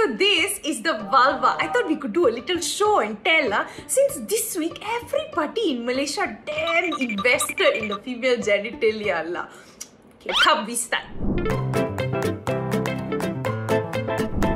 so this is the vulva. I thought we could do a little show and tell, since this week everybody in Malaysia damn invested in the female genitalia. Okay, come we start.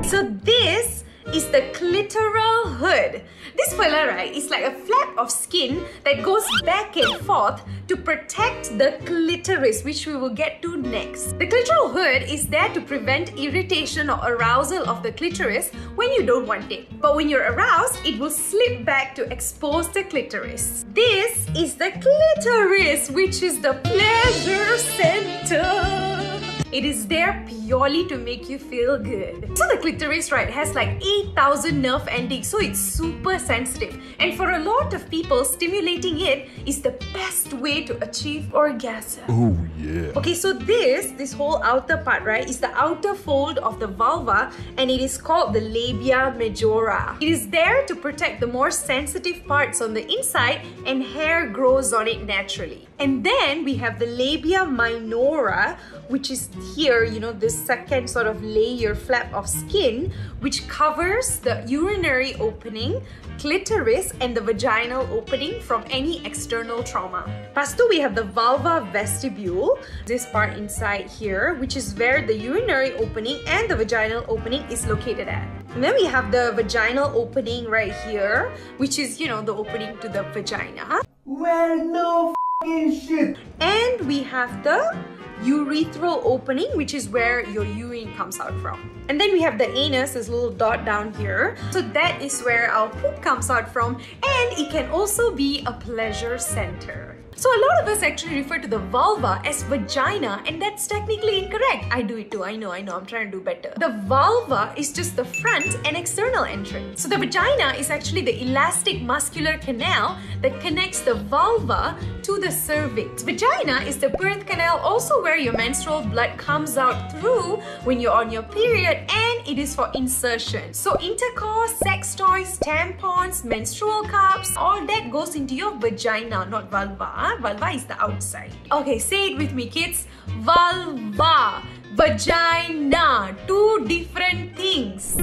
So this is the clitoral hood. This fella, right, is like a flap of skin that goes back and forth to protect the clitoris, which we will get to next. The clitoral hood is there to prevent irritation or arousal of the clitoris when you don't want it. But when you're aroused, it will slip back to expose the clitoris. This is the clitoris, which is the pleasure center. It is there purely to make you feel good. So the clitoris, right, has like 8,000 nerve endings, so it's super sensitive. And for a lot of people, stimulating it is the best way to achieve orgasm. Oh yeah. Okay, so this whole outer part, right, is the outer fold of the vulva, and it is called the labia majora. It is there to protect the more sensitive parts on the inside, and hair grows on it naturally. And then we have the labia minora, which is here, you know, this second sort of layer flap of skin, which covers the urinary opening, clitoris, and the vaginal opening from any external trauma. Pastu, we have the vulva vestibule, this part inside here, which is where the urinary opening and the vaginal opening is located at. And then we have the vaginal opening right here, which is, you know, the opening to the vagina. Well, no f***ing shit. And we have the urethral opening, which is where your urine comes out from. And then we have the anus, this little dot down here. So that is where our poop comes out from, and it can also be a pleasure center. So a lot of us actually refer to the vulva as vagina, and that's technically incorrect. I do it too, I know, I'm trying to do better. The vulva is just the front and external entrance. So the vagina is actually the elastic muscular canal that connects the vulva to the cervix. Vagina is the birth canal, also where your menstrual blood comes out through when you're on your period, and it is for insertion. So intercourse, sex toys, tampons, menstrual cups, all that goes into your vagina, not vulva. Vulva is the outside. Okay, say it with me, kids. Vulva, vagina, two different things.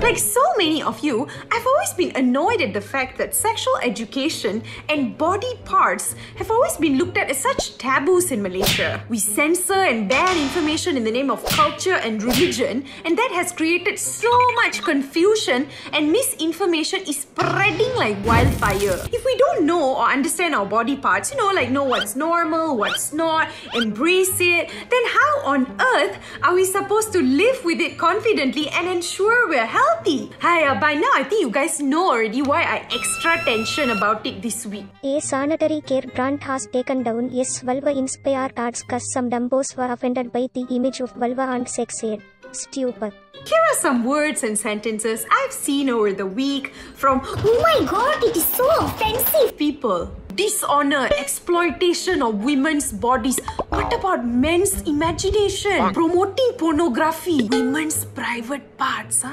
Like so many of you, I've always been annoyed at the fact that sexual education and body parts have always been looked at as such taboos in Malaysia. We censor and ban information in the name of culture and religion, and that has created so much confusion, and misinformation is spreading like wildfire. If we don't know or understand our body parts, you know, like know what's normal, what's not, embrace it, then how on earth are we supposed to live with it confidently and ensure we're healthy? Hi, by now I think you guys know already why I extra tension about it this week. A sanitary care brand has taken down its vulva-inspired ads cause some dumbos were offended by the image of vulva and sex ed. Stupid. Here are some words and sentences I've seen over the week from, oh my god, it is so offensive, people. Dishonor, exploitation of women's bodies. What about men's imagination? Promoting pornography. Women's private parts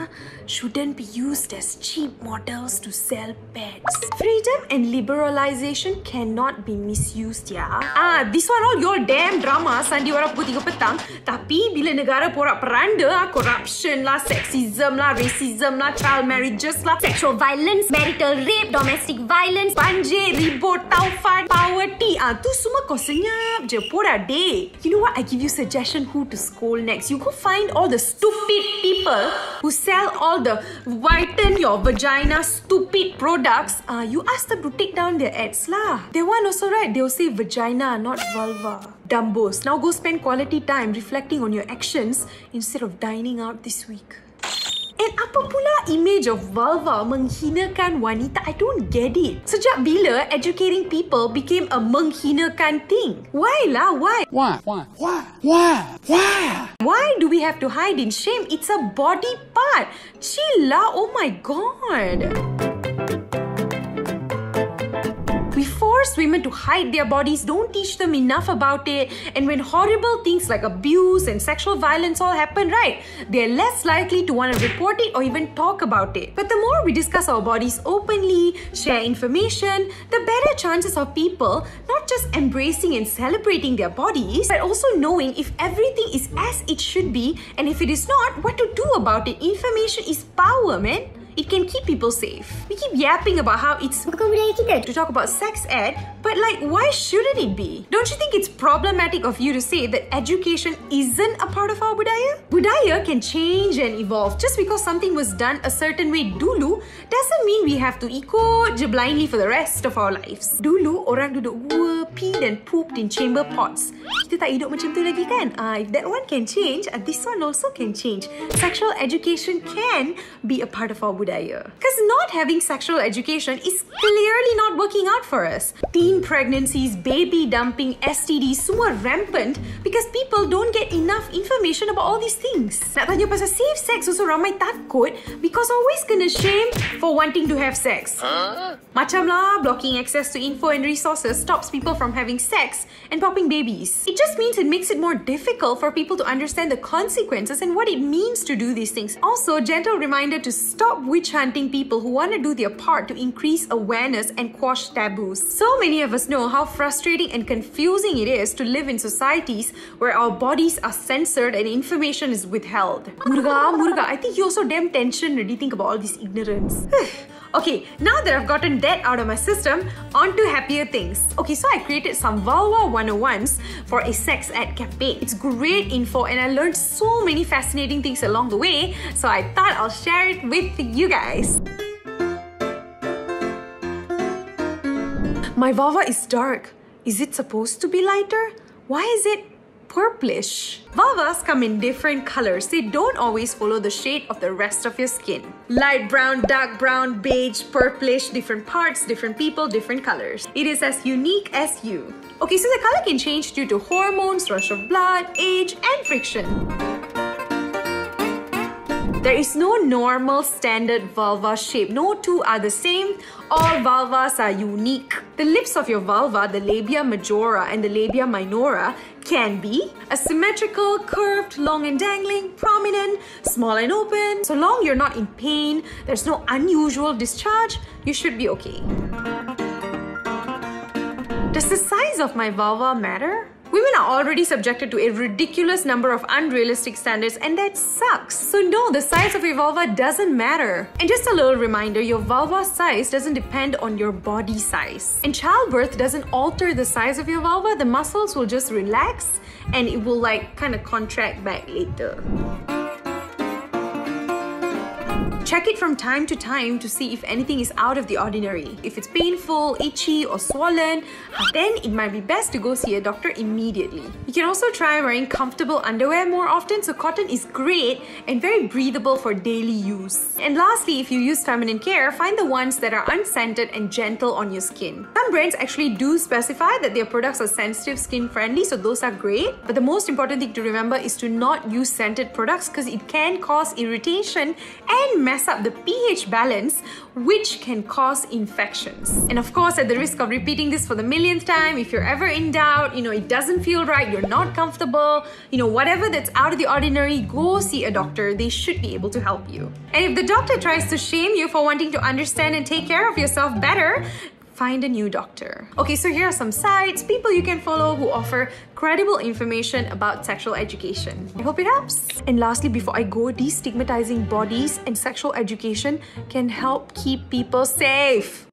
shouldn't be used as cheap models to sell pets. Freedom and liberalization cannot be misused, yeah. This one all your damn drama sandiwara pukul 3 petang. Tapi bila negara porak-peranda, corruption lah, sexism lah, racism lah, child marriages lah, sexual violence, marital rape, domestic violence, banjir, ribut, taufan, poverty, tu semua kau senyap je, pura deh. You know what? I give you suggestion who to scold next. You go find all the stupid people who sell all the whiten your vagina stupid products. You ask them to take down their ads lah. They want also, right? They'll say vagina, not vulva. Dumbos. Now go spend quality time reflecting on your actions instead of dining out this week. And apa pula image of vulva menghinakan wanita? I don't get it. Sejak bila educating people became a menghinakan thing? Why lah? Why? Why do we have to hide in shame? It's a body part. Chill lah. Oh my god. Before force women to hide their bodies, don't teach them enough about it, and when horrible things like abuse and sexual violence all happen, right, they're less likely to want to report it or even talk about it. But the more we discuss our bodies openly, share information, the better chances of people not just embracing and celebrating their bodies, but also knowing if everything is as it should be, and if it is not, what to do about it. Information is power, man. It can keep people safe. We keep yapping about how it's to talk about sex ed, but like, why shouldn't it be? Don't you think it's problematic of you to say that education isn't a part of our budaya? Budaya can change and evolve. Just because something was done a certain way dulu doesn't mean we have to ikut je blindly for the rest of our lives. Dulu, orang duduk gua, peed and pooped in chamber pots. Kita tak hidup macam tu lagi kan? If that one can change, this one also can change. Sexual education can be a part of our budaya. Because not having sexual education is clearly not working out for us. Teen pregnancies, baby dumping, STDs, semua rampant because people don't get enough information about all these things. Nak tanya pasal safe sex also ramai takut because always kena shame for wanting to have sex. Macam lah, blocking access to info and resources stops people from having sex and popping babies. It just means it makes it more difficult for people to understand the consequences and what it means to do these things. Also, gentle reminder to stop witch hunting people who want to do their part to increase awareness and quash taboos. So many of us know how frustrating and confusing it is to live in societies where our bodies are censored and information is withheld. Muruga, I think you also damn tension already think about all this ignorance. Okay, now that I've gotten that out of my system, on to happier things. Okay, so I created some Vulva 101s for a sex ed campaign. It's great info and I learned so many fascinating things along the way, so I thought I'll share it with you guys. My vulva is dark. Is it supposed to be lighter? Why is it purplish? Vulvas come in different colors. They don't always follow the shade of the rest of your skin. Light brown, dark brown, beige, purplish, different parts, different people, different colors. It is as unique as you. Okay, so the color can change due to hormones, rush of blood, age, and friction. There is no normal standard vulva shape. No two are the same. All vulvas are unique. The lips of your vulva, the labia majora and the labia minora, can be asymmetrical, curved, long and dangling, prominent, small and open. So long you're not in pain, there's no unusual discharge, you should be okay. Does the size of my vulva matter? Women are already subjected to a ridiculous number of unrealistic standards, and that sucks. So no, the size of your vulva doesn't matter. And just a little reminder, your vulva size doesn't depend on your body size. And childbirth doesn't alter the size of your vulva. The muscles will just relax and it will like kind of contract back later. Check it from time to time to see if anything is out of the ordinary. If it's painful, itchy or swollen, then it might be best to go see a doctor immediately. You can also try wearing comfortable underwear more often, so cotton is great and very breathable for daily use. And lastly, if you use feminine care, find the ones that are unscented and gentle on your skin. Some brands actually do specify that their products are sensitive skin friendly, so those are great. But the most important thing to remember is to not use scented products because it can cause irritation and mess up the pH balance, which can cause infections. And of course, at the risk of repeating this for the millionth time, if you're ever in doubt, it doesn't feel right, you're not comfortable, whatever that's out of the ordinary, go see a doctor. They should be able to help you. And if the doctor tries to shame you for wanting to understand and take care of yourself better, find a new doctor. Okay, so here are some sites, people you can follow who offer credible information about sexual education. I hope it helps. And lastly, before I go, destigmatizing bodies and sexual education can help keep people safe.